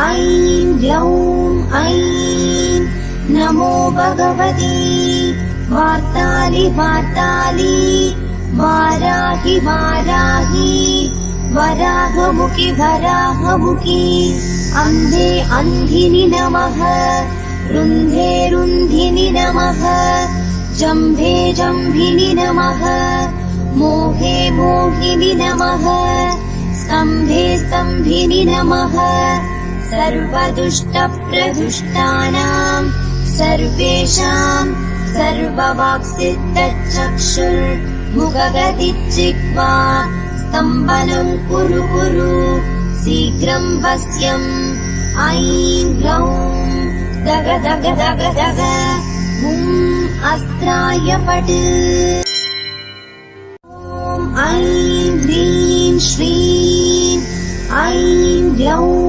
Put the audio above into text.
ऐं ग्लौं ऐं नमो भगवती वार्तालि वार्तालि वाराहि वाराहि वराहमुखि वराहमुखि अन्धे अन्धिनि नमः रुन्धे रुन्धिनि नमः जम्भे जम्भिनि नमः मोहे मोहिनि नमः स्तम्भे स्तम्भिनि नमः सर्वदुष्टप्रदुष्टानां सर्वेषां सर्ववाक्सिद्धचक्षुर्मुखगतिजिह्वा स्तम्भनं कुरु कुरु शीघ्रं वश्यम् ऐं ग्लौं दग दग दग दग अस्त्राय पट् ॐ ऐं ह्रीं श्रीं ऐं ग्लौं